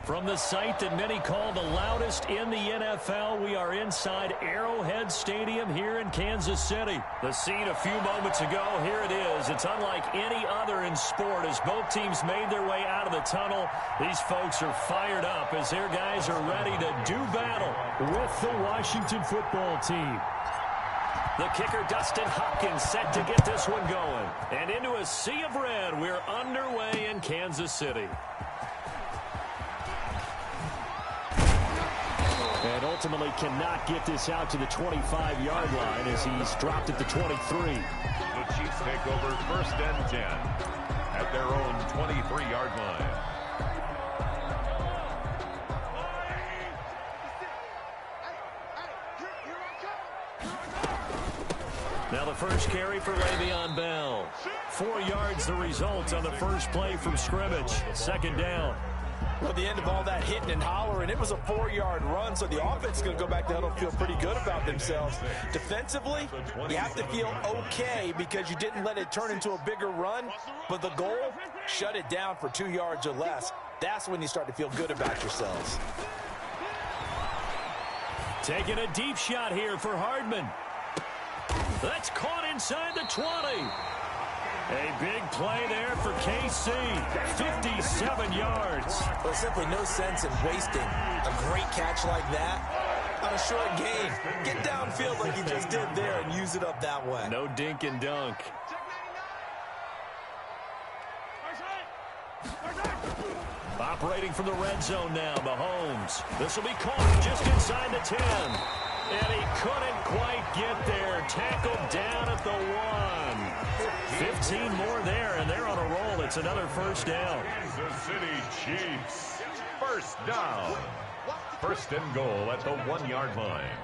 From the site that many call the loudest in the NFL, we are inside Arrowhead Stadium here in Kansas City. The scene a few moments ago, here it is. It's unlike any other in sport as both teams made their way out of the tunnel. These folks are fired up as their guys are ready to do battle with the Washington football team. The kicker, Dustin Hopkins, set to get this one going. And into a sea of red, we're underway in Kansas City. And ultimately cannot get this out to the 25-yard line as he's dropped at the 23. The Chiefs take over 1st and 10 at their own 23-yard line. Now the first carry for Le'Veon Bell. 4 yards the result on the first play from scrimmage. 2nd down. Well, the end of all that hitting and hollering, it was a 4-yard run, so the offense is going to go back to huddle and feel pretty good about themselves. Defensively, you have to feel okay because you didn't let it turn into a bigger run, but the goal, shut it down for 2 yards or less. That's when you start to feel good about yourselves. Taking a deep shot here for Hardman. That's caught inside the 20. A big play there for KC. 57 yards. There's simply no sense in wasting a great catch like that on a short gain. Get downfield like you just did there and use it up that way. No dink and dunk. Operating from the red zone now, Mahomes. This will be caught just inside the 10. And he couldn't quite get there. Tackled down at the 1. 15 more there, and they're on a roll. It's another first down. Kansas City Chiefs. First down. 1st and goal at the 1-yard line.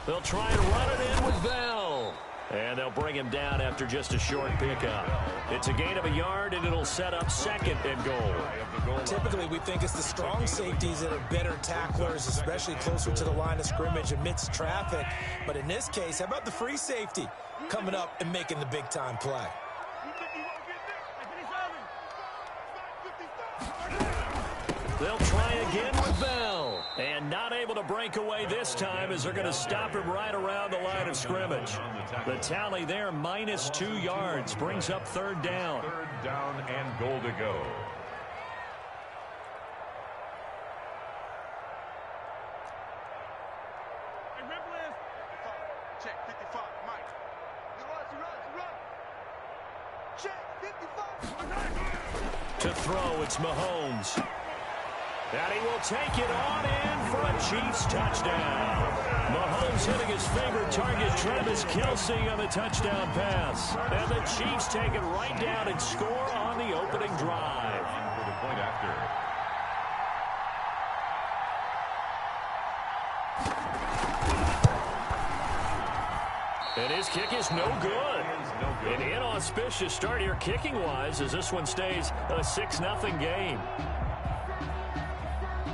They'll try and run it in with Bell. And they'll bring him down after just a short pickup. It's a gain of a yard, and it'll set up 2nd and goal. Typically, we think it's the strong safeties that are better tacklers, especially closer to the line of scrimmage amidst traffic. But in this case, how about the free safety coming up and making the big-time play? They'll try again with Bell. And not able to break away this time as they're going to stop him right around the line of scrimmage. The tally there, minus 2 yards, brings up 3rd down. 3rd down and goal to go. Check 55, Mike. Check 55. To throw, it's Mahomes. And he will take it on in for a Chiefs touchdown. Mahomes hitting his favorite target, Travis Kelce, on the touchdown pass. And the Chiefs take it right down and score on the opening drive. For the point after. And his kick is no good. An inauspicious start here kicking-wise as this one stays a 6-0 game.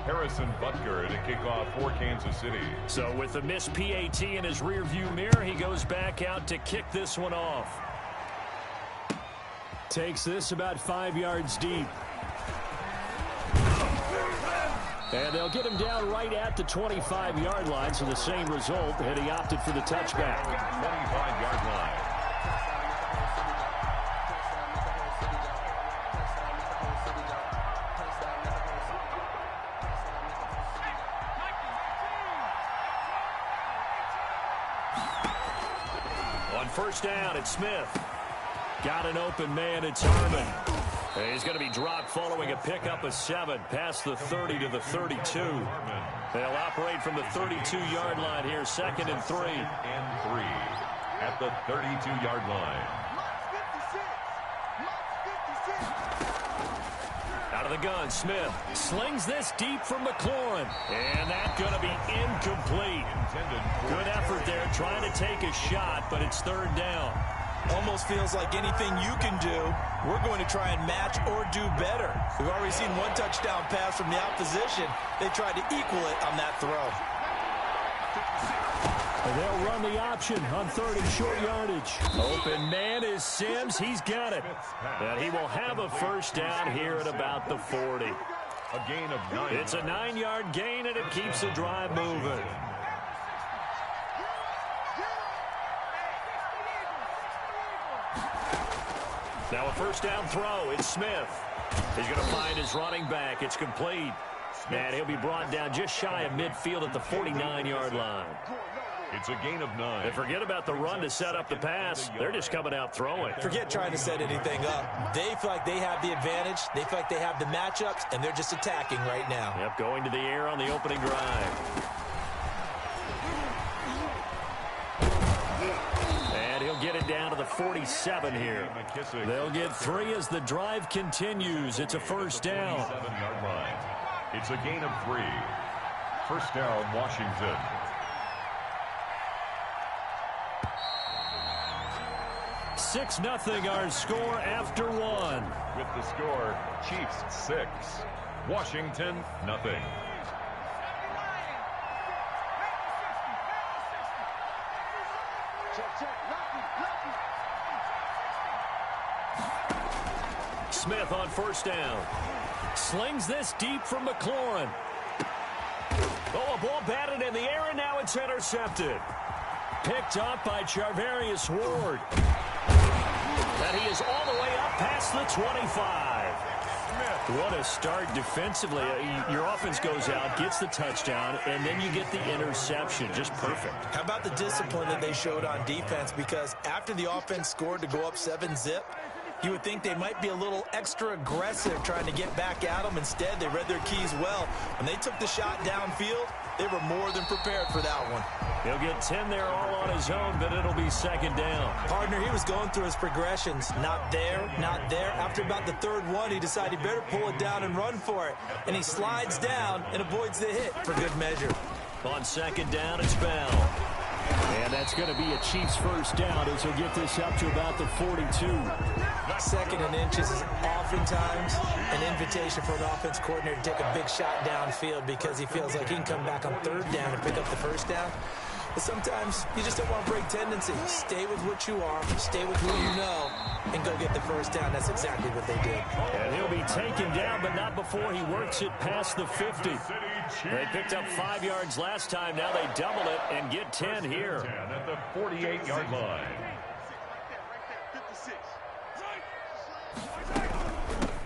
Harrison Butker to kick off for Kansas City. So with the missed PAT in his rearview mirror, he goes back out to kick this one off. Takes this about 5 yards deep. And they'll get him down right at the 25-yard line, so the same result, and he opted for the touchback. 25-yard line. On 1st down, it's Smith. Got an open man, it's Harmon. He's going to be dropped following a pickup of 7 past the 30 to the 32. They'll operate from the 32-yard line here, 2nd and 3. And 3 at the 32-yard line. Out of the gun, Smith slings this deep from McLaurin. And that's going to be incomplete. Good effort there trying to take a shot, but it's 3rd down. Almost feels like anything you can do, we're going to try and match or do better. We've already seen 1 touchdown pass from the opposition. They tried to equal it on that throw. And they'll run the option on 3rd and short yardage. Open man is Sims. He's got it. And he will have a first down here at about the 40. A gain of 9. It's a 9-yard gain, and it keeps the drive moving. Now a first down throw. It's Smith. He's going to find his running back. It's complete. And he'll be brought down just shy of midfield at the 49-yard line. It's a gain of 9. And forget about the run to set up the pass. They're just coming out throwing. Forget trying to set anything up. They feel like they have the advantage. They feel like they have the matchups, and they're just attacking right now. Yep, going to the air on the opening drive. And he'll get it down to the 47 here. They'll get 3 as the drive continues. It's a first down. 7-yard line. It's a gain of 3. First down, Washington. 6-0 our score after 1. With the score, Chiefs 6, Washington nothing. Smith on first down. Slings this deep from McLaurin. Oh, a ball batted in the air, and now it's intercepted. Picked up by Charvarius Ward. And he is all the way up past the 25. What a start defensively. Your offense goes out, gets the touchdown, and then you get the interception. Just perfect. How about the discipline that they showed on defense? Because after the offense scored to go up 7-zip, you would think they might be a little extra aggressive trying to get back at them. Instead, they read their keys well. When they took the shot downfield, they were more than prepared for that one. He'll get 10 there all on his own, but it'll be second down. Partner, he was going through his progressions. Not there, not there. After about the third one, he decided he better pull it down and run for it. And he slides down and avoids the hit for good measure. On second down, it's Bell. And that's going to be a Chiefs first down as he'll get this up to about the 42. Second and inches is oftentimes an invitation for an offense coordinator to take a big shot downfield because he feels like he can come back on third down and pick up the first down. But sometimes you just don't want to break tendency. Stay with what you are, stay with who you know, and go get the first down. That's exactly what they did. And he'll be taken down, but not before he works it past the 50. They picked up 5 yards last time. Now they double it and get 10 here. At the 48-yard line.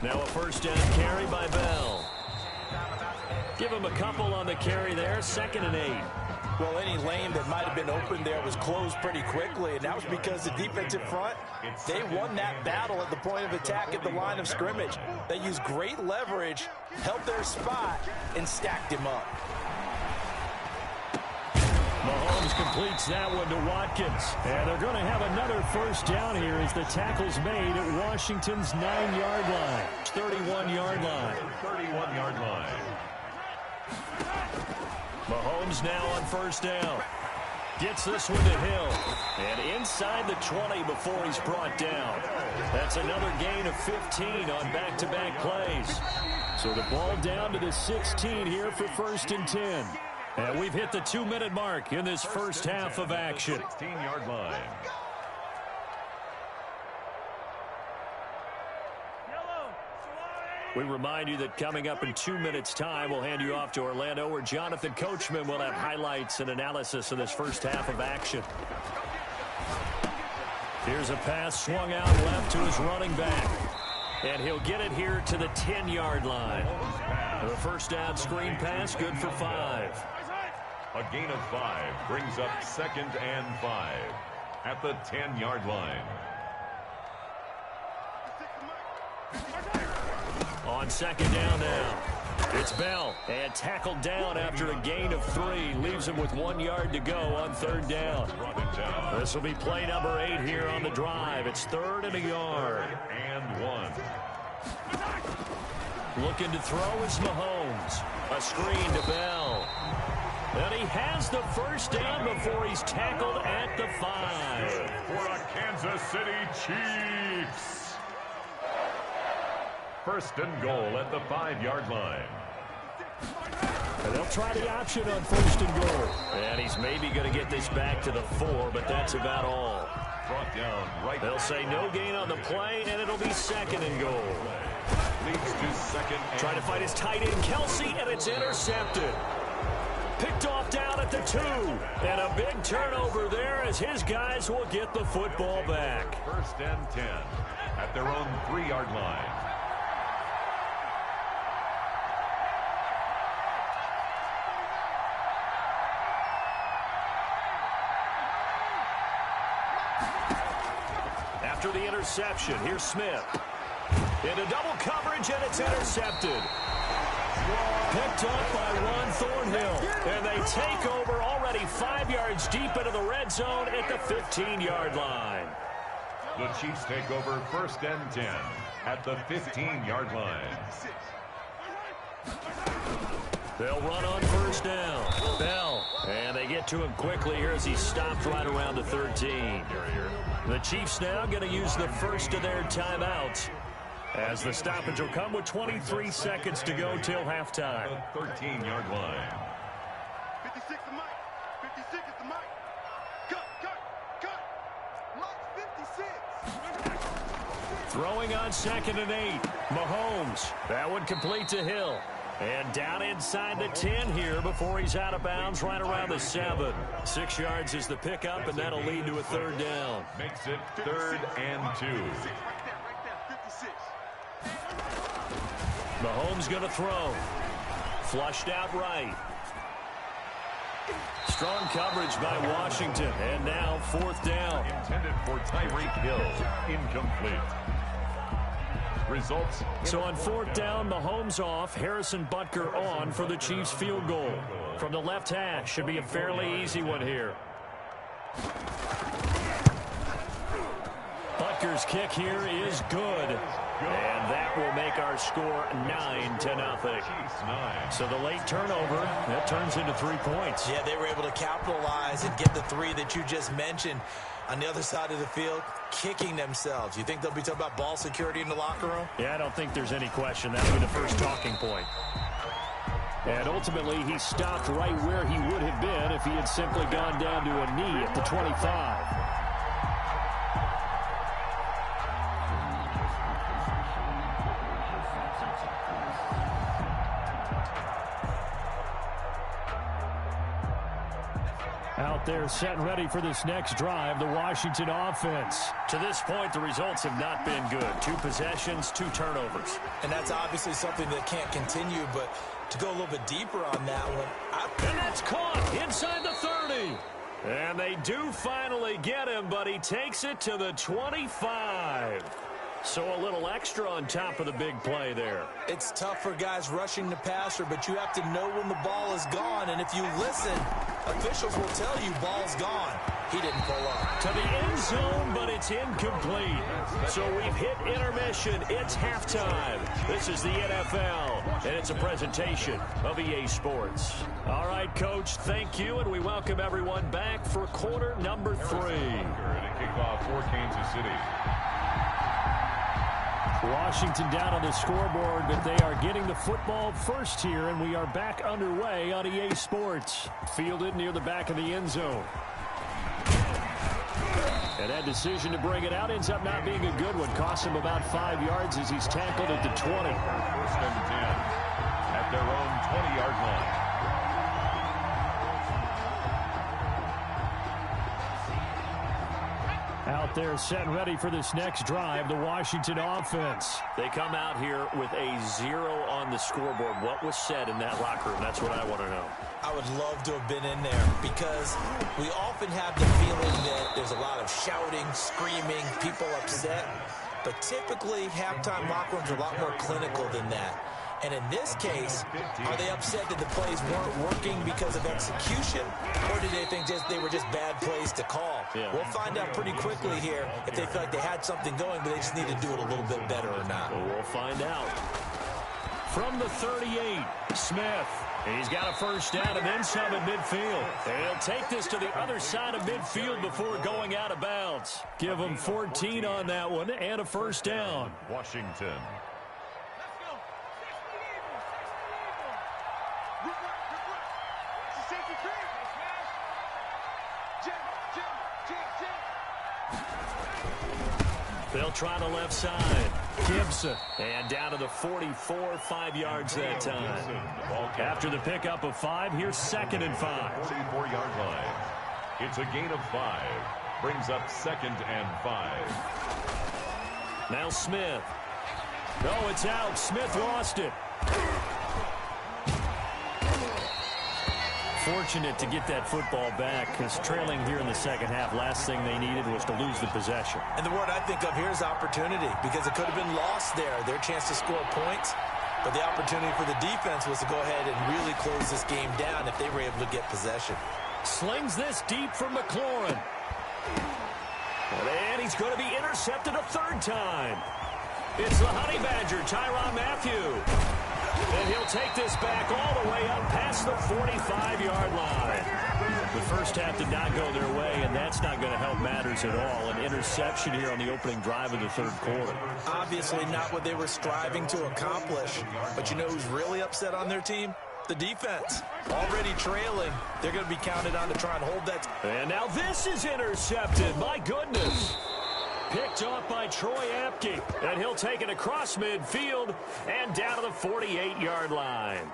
Now a first down carry by Bell. Give him a couple on the carry there. 2nd and 8. Well, any lane that might have been open there was closed pretty quickly, and that was because the defensive front, they won that battle at the point of attack at the line of scrimmage. They used great leverage, held their spot, and stacked him up. Mahomes completes that one to Watkins. And they're going to have another first down here as the tackle's made at Washington's 9-yard line. 31-yard line. 31-yard line. Mahomes now on first down. Gets this one to Hill. And inside the 20 before he's brought down. That's another gain of 15 on back-to-back plays. So the ball down to the 16 here for 1st and 10. And we've hit the 2-minute mark in this first half of action. 16-yard line. We remind you that coming up in 2 minutes' time, we'll hand you off to Orlando, where Jonathan Coachman will have highlights and analysis of this first half of action. Here's a pass swung out left to his running back. And he'll get it here to the 10-yard line. The first down screen pass, good for 5. A gain of 5 brings up 2nd and 5 at the 10-yard line. On second down now, it's Bell, and tackled down after a gain of 3. Leaves him with 1 yard to go on 3rd down. This will be play number 8 here on the drive. It's 3rd and a yard. And 1. Looking to throw is Mahomes. A screen to Bell. And he has the first down before he's tackled at the 5. For a Kansas City Chiefs. 1st and goal at the 5-yard line. They'll try the option on 1st and goal. And he's maybe going to get this back to the 4, but that's about all. Brought down right. They'll say no gain on the play, and it'll be 2nd and goal. Leads to 2nd. Trying to fight his tight end, Kelsey, and it's intercepted. Picked off down at the 2. And a big turnover there as his guys will get the football back. 1st and 10 at their own 3-yard line. After the interception, here's Smith. Into double coverage, and it's intercepted. Picked up by Ron Thornhill. And they take over already 5 yards deep into the red zone at the 15-yard line. The Chiefs take over 1st and 10 at the 15-yard line. They'll run on 1st down. Bell. And they get to him quickly here as he stopped right around the 13. The Chiefs now going to use the first of their timeouts, as the stoppage will come with 23 seconds to go till halftime. The 13-yard line. 56 the mic. 56 is the mic. Cut. Mic 56. Throwing on 2nd and 8. Mahomes. That one complete to Hill. And down inside the 10 here before he's out of bounds right around the 7. 6 yards is the pickup, and that'll lead to a 3rd down. Makes it 3rd and 2. Right there, 56. Mahomes going to throw. Flushed out right. Strong coverage by Washington. And now 4th down. Intended for Tyreek Hill. Incomplete. Results. So on 4th down, Mahomes off, Harrison Butker on for the Chiefs field goal. From the left hash, should be a fairly easy one here. Butker's kick here is good. And that will make our score 9-0. So the late turnover, that turns into 3 points. Yeah, they were able to capitalize and get the 3 that you just mentioned. On the other side of the field, kicking themselves. You think they'll be talking about ball security in the locker room? Yeah, I don't think there's any question. That'll be the first talking point. And ultimately, he stopped right where he would have been if he had simply gone down to a knee at the 25. Out there set and ready for this next drive, the Washington offense. To this point, the results have not been good. 2 possessions, 2 turnovers. And that's obviously something that can't continue, but to go a little bit deeper on that one. And that's caught inside the 30. And they do finally get him, but he takes it to the 25. So a little extra on top of the big play there. It's tough for guys rushing the passer, but you have to know when the ball is gone. And if you listen, officials will tell you ball's gone. He didn't pull up. To the end zone, but it's incomplete. So we've hit intermission. It's halftime. This is the NFL, and it's a presentation of EA Sports. All right, Coach, thank you, and we welcome everyone back for quarter number 3. To kick off for Kansas City. Washington down on the scoreboard, but they are getting the football first here, and we are back underway on EA Sports. Fielded near the back of the end zone. And that decision to bring it out ends up not being a good one. Costs him about 5 yards as he's tackled at the 20. 1st and 10 at their own 20-yard line. Out there set and ready for this next drive, the Washington offense. They come out here with a 0 on the scoreboard. What was said in that locker room? That's what I want to know. I would love to have been in there because we often have the feeling that there's a lot of shouting, screaming, people upset. But typically, halftime locker rooms are a lot more clinical than that. And in this case, are they upset that the plays weren't working because of execution, or did they think they were just bad plays to call? Yeah. We'll find out pretty quickly here if they feel like they had something going, but they just need to do it a little bit better or not. Well, we'll find out. From the 38, Smith. He's got a first down and then some at midfield. And he'll take this to the other side of midfield before going out of bounds. Give him 14 on that one and a first down. Washington. They'll try the left side. Gibson. And down to the 44, 5 yards that time. After the pickup of 5, here's 2nd and 5. 44-yard line. It's a gain of 5. Brings up 2nd and 5. Now Smith. No, it's out. Smith lost it. Fortunate to get that football back, because trailing here in the second half, last thing they needed was to lose the possession. And the word I think of here is opportunity, because it could have been lost there, their chance to score points. But the opportunity for the defense was to go ahead and really close this game down if they were able to get possession. Slings this deep from McLaurin. And he's going to be intercepted a 3rd time. It's the Honey Badger, Tyrann Mathieu. And he'll take this back all the way up past the 45-yard line. The first half did not go their way, and that's not going to help matters at all. An interception here on the opening drive of the 3rd quarter. Obviously not what they were striving to accomplish. But you know who's really upset on their team? The defense. Already trailing. They're going to be counted on to try and hold that. And now this is intercepted. My goodness. Picked off by Troy Apke, and he'll take it across midfield and down to the 48-yard line.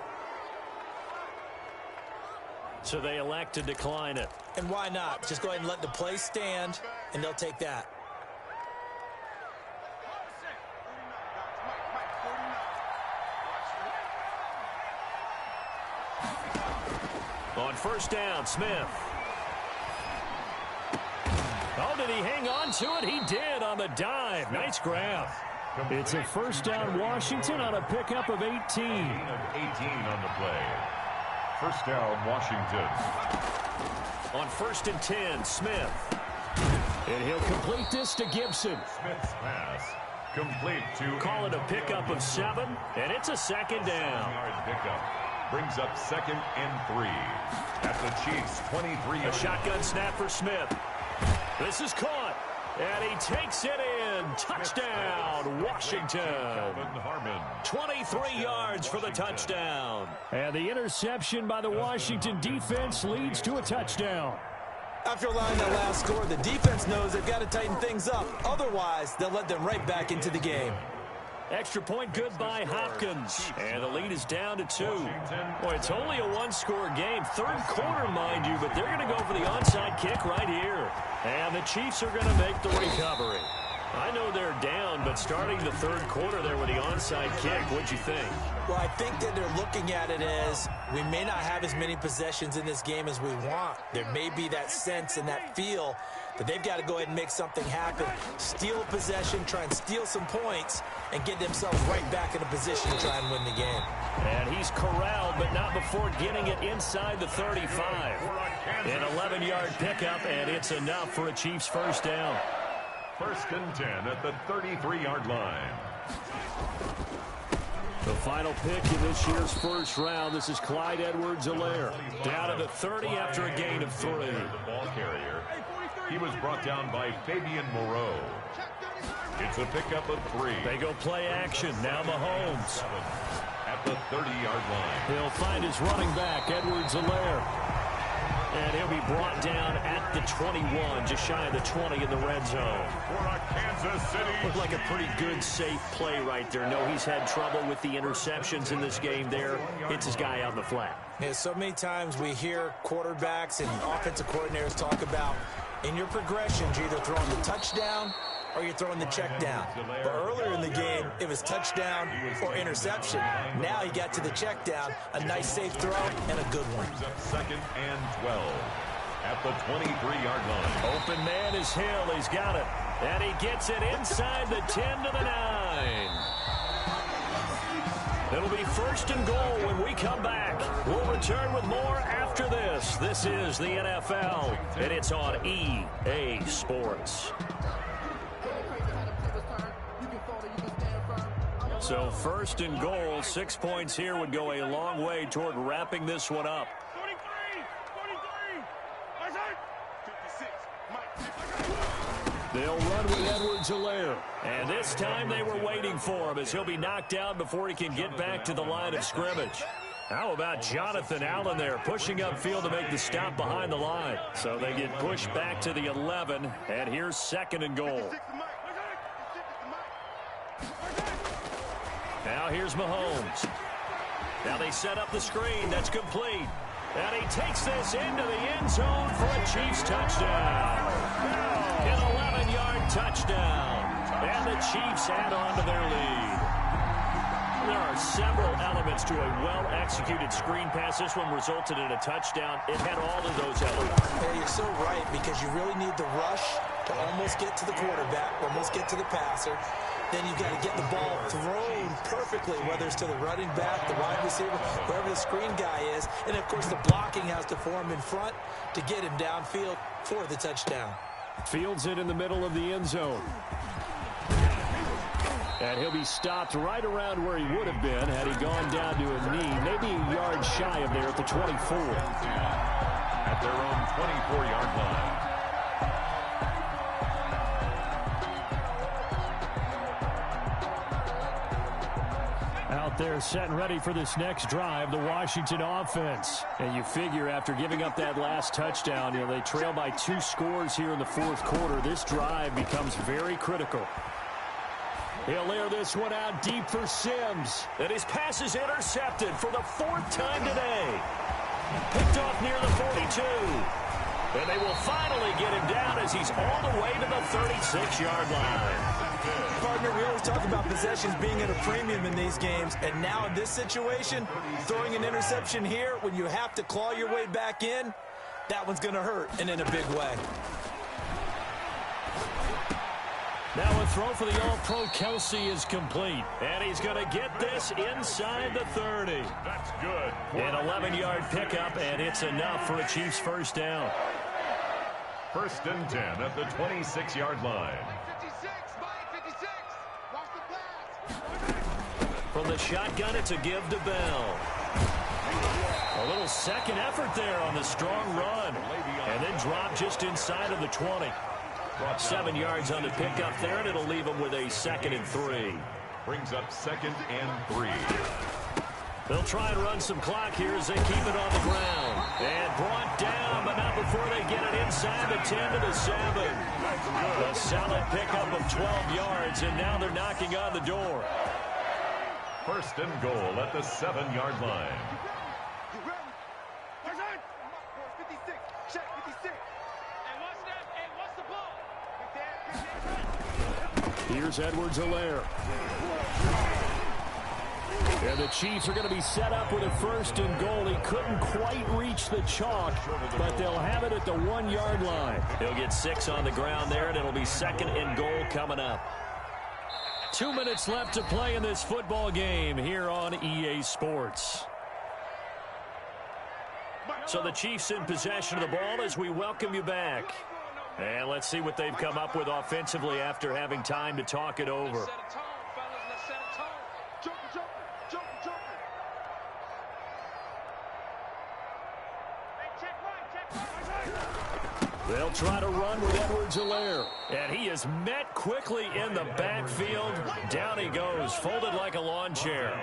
So they elect to decline it. And why not? Just go ahead and let the play stand, and they'll take that. On 1st down, Smith. Oh, did he hang on to it? He did on the dive. Nice grab. It's a 1st down Washington on a pickup of 18. 18 on the play. 1st down Washington. On 1st and 10, Smith. And he'll complete this to Gibson. Smith's pass complete to... Call it a pickup of 7, and it's a 2nd down. 7-yard pickup. Brings up 2nd and 3. At the Chiefs' 23. A shotgun snap for Smith. This is caught, and he takes it in. Touchdown, Washington. 23 yards for the touchdown. And the interception by the Washington defense leads to a touchdown. After allowing that last score, the defense knows they've got to tighten things up. Otherwise, they'll let them right back into the game. Extra point good by Hopkins. And the lead is down to 2. Boy, it's only a 1-score game. 3rd quarter, mind you, but they're going to go for the onside kick right here. And the Chiefs are going to make the recovery. I know they're down, but starting the 3rd quarter there with the onside kick, what'd you think? Well, I think that they're looking at it as we may not have as many possessions in this game as we want. There may be that sense and that feel that they've got to go ahead and make something happen. Steal a possession, try and steal some points, and get themselves right back in a position to try and win the game. And he's corralled, but not before getting it inside the 35. An 11-yard pickup, and it's enough for a Chiefs 1st down. 1st and 10 at the 33-yard line. The final pick in this year's 1st round. This is Clyde Edwards-Helaire. Down to the 30 after a gain of 3. The ball carrier. He was brought down by Fabian Moreau. It's a pickup of 3. They go play action. Now Mahomes. At the 30-yard line. He'll find his running back, Edwards-Helaire. And he'll be brought down at the 21, just shy of the 20 in the red zone. For Kansas City. Looked like a pretty good, safe play right there. No, he's had trouble with the interceptions in this game there. Hits his guy out in the flat. Yeah, so many times we hear quarterbacks and offensive coordinators talk about in your progressions, you're either throwing the touchdown or you're throwing the check down. But earlier in the game, it was touchdown or interception. Now he got to the check down, a nice safe throw, and a good one. 2nd and 12 at the 23-yard line. Open man is Hill. He's got it. And he gets it inside the 10 to the 9. It'll be 1st and goal when we come back. We'll return with more after this. This is the NFL, and it's on EA Sports. So 1st and goal, 6 points here would go a long way toward wrapping this one up. 43, They'll run with Edwards-Helaire. And this time they were waiting for him as he'll be knocked out before he can get back to the line of scrimmage. How about Jonathan Allen there pushing upfield to make the stop behind the line? So they get pushed back to the 11, and here's 2nd and goal. Now here's Mahomes. Now they set up the screen. That's complete. And he takes this into the end zone for a Chiefs touchdown. An 11-yard touchdown. And the Chiefs add on to their lead. There are several elements to a well-executed screen pass. This one resulted in a touchdown. It had all of those elements. Yeah, you're so right, because you really need the rush to almost get to the quarterback, almost get to the passer. Then you've got to get the ball thrown perfectly, whether it's to the running back, the wide receiver, wherever the screen guy is. And, of course, the blocking has to form in front to get him downfield for the touchdown. Fields it in the middle of the end zone. And he'll be stopped right around where he would have been had he gone down to a knee, maybe a yard shy of there at the 24. At their own 24-yard line. Out there set and ready for this next drive, the Washington offense. And you figure after giving up that last touchdown, they trail by 2 scores here in the fourth quarter. This drive becomes very critical. He'll air this one out deep for Sims. And his pass is intercepted for the 4th time today. Picked off near the 42. And they will finally get him down as he's all the way to the 36-yard line. Partner, we always talk about possessions being at a premium in these games, and now in this situation, throwing an interception here when you have to claw your way back in, that one's going to hurt, and in a big way. Now a throw for the All-Pro Kelsey is complete, and he's going to get this inside the 30. That's good. An 11-yard pickup, and it's enough for a Chiefs first down. 1st and 10 at the 26-yard line. From the shotgun, it's a give to Bell. A little second effort there on the strong run. And then drop just inside of the 20. 7 yards on the pickup there, and it'll leave them with a 2nd and 3. Brings up 2nd and 3. They'll try and run some clock here as they keep it on the ground. And brought down, but not before they get it inside the 10 to the 7. A solid pickup of 12 yards, and now they're knocking on the door. 1st and goal at the 7-yard line. Here's Edwards-Helaire. And the Chiefs are going to be set up with a 1st and goal. He couldn't quite reach the chalk, but they'll have it at the 1-yard line. He'll get 6 on the ground there, and it'll be 2nd and goal coming up. 2 minutes left to play in this football game here on EA Sports. So the Chiefs in possession of the ball as we welcome you back. And let's see what they've come up with offensively after having time to talk it over. They'll try to run with Edwards-Helaire. And he is met quickly in the backfield. Down he goes, folded like a lawn chair.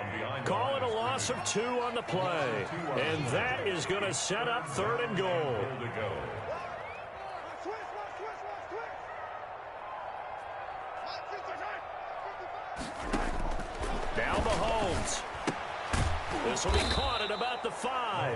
Call it a loss of 2 on the play. And that is going to set up 3rd and goal. Now Mahomes. This will be caught at about the 5.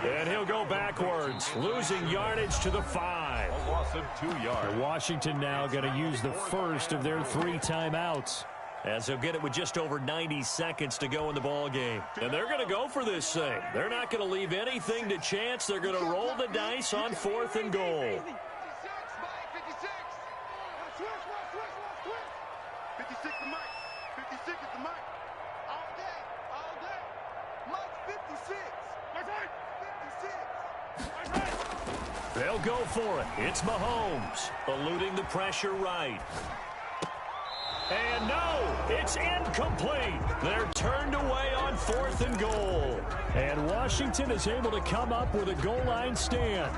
And he'll go backwards, losing yardage to the 5. A loss of 2 yards. Washington now going to use the first of their 3 timeouts, as they'll get it with just over 90 seconds to go in the ball game. And they're going to go for this thing. They're not going to leave anything to chance. They're going to roll the dice on 4th and goal. 56 the mic. 56 is the mic. All day. All day. Mike 56. That's right. 56. They'll go for it. It's Mahomes, eluding the pressure right. And no, it's incomplete. They're turned away on 4th and goal. And Washington is able to come up with a goal line stand.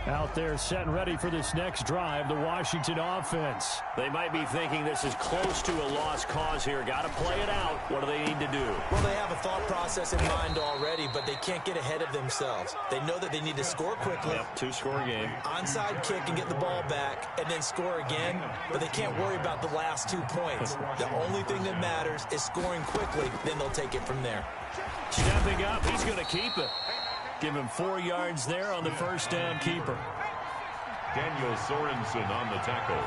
Out there set and ready for this next drive, the Washington offense. They might be thinking this is close to a lost cause here. Got to play it out. What do they need to do? Well, they have a thought process in mind already, but they can't get ahead of themselves. They know that they need to score quickly. Yep, two-score game. Onside kick and get the ball back and then score again, but they can't worry about the last 2 points. The only thing that matters is scoring quickly, then they'll take it from there. Stepping up, he's going to keep it. Give him 4 yards there on the first down keeper. Daniel Sorensen on the tackle.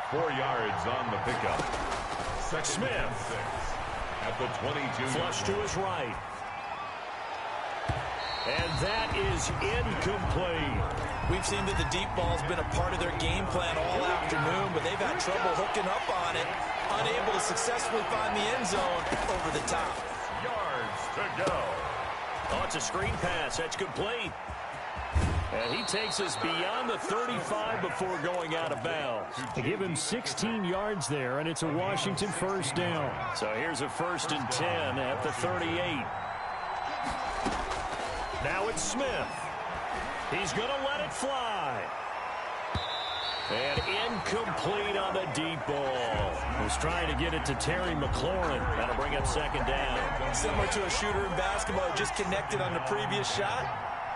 4 yards on the pickup. Smith at the 22. Flush to his right. And that is incomplete. We've seen that the deep ball's been a part of their game plan all afternoon, but they've had trouble hooking up on it, unable to successfully find the end zone over the top. Yards to go. Oh, it's a screen pass. That's complete. And he takes us beyond the 35 before going out of bounds. They give him 16 yards there, and it's a Washington first down. So here's a 1st and 10 at the 38. Now it's Smith. He's going to let it fly. And incomplete on the deep ball. Was trying to get it to Terry McLaurin. That'll bring up 2nd down. Similar to a shooter in basketball, just connected on the previous shot.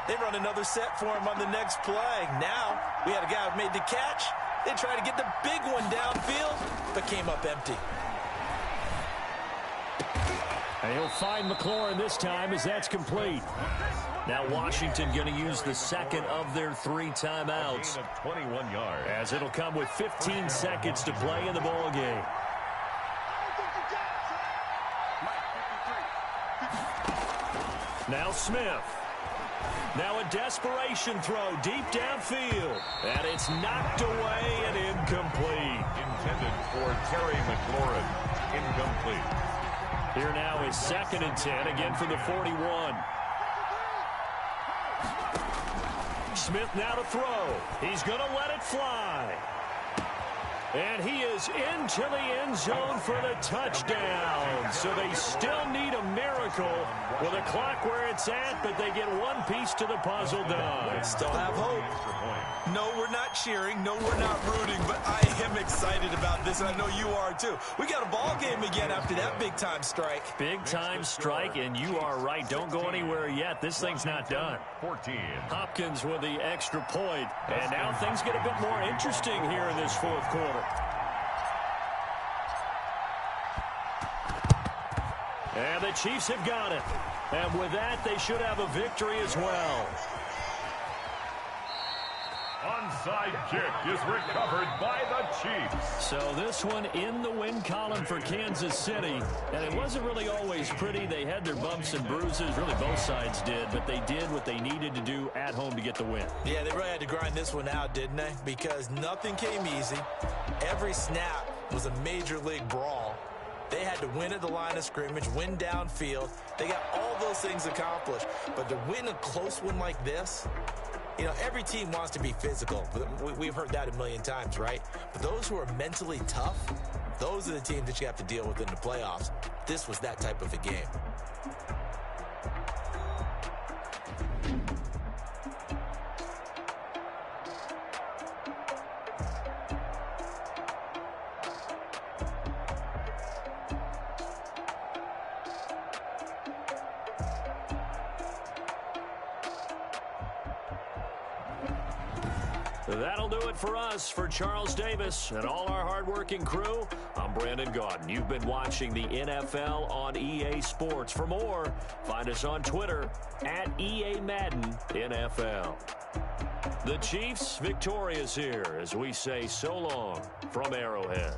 They run another set for him on the next play. Now, we had a guy who made the catch. They tried to get the big one downfield, but came up empty. And he'll find McLaurin this time as that's complete. Now Washington going to use the second of their 3 timeouts. 21 yards. As it'll come with 15 seconds to play in the ball game. Now Smith. Now a desperation throw deep downfield. And it's knocked away and incomplete. Intended for Terry McLaurin. Incomplete. Here now is 2nd and 10, again from the 41. Smith now to throw. He's going to let it fly. And he is into the end zone for the touchdown. So they still need a miracle with a clock where it's at, but they get one piece to the puzzle done. Still have hope. No, we're not cheering. No, we're not rooting, but I am excited about this, and I know you are too. We got a ball game again after that big-time strike. Big-time strike, and you are right. Don't go anywhere yet. This thing's not done. 14. Hopkins with the extra point, and now things get a bit more interesting here in this 4th quarter. And the Chiefs have got it. And with that, they should have a victory as well. Onside kick is recovered by the Chiefs. So this one in the win column for Kansas City. And it wasn't really always pretty. They had their bumps and bruises. Really, both sides did. But they did what they needed to do at home to get the win. Yeah, they really had to grind this one out, didn't they? Because nothing came easy. Every snap was a major league brawl. They had to win at the line of scrimmage, win downfield. They got all those things accomplished. But to win a close one like this, you know, every team wants to be physical. We've heard that a million times, right? But those who are mentally tough, those are the teams that you have to deal with in the playoffs. This was that type of a game. That'll do it for us. For Charles Davis and all our hardworking crew, I'm Brandon Gaudin. You've been watching the NFL on EA Sports. For more, find us on Twitter at EA Madden NFL. The Chiefs victorious here as we say so long from Arrowhead.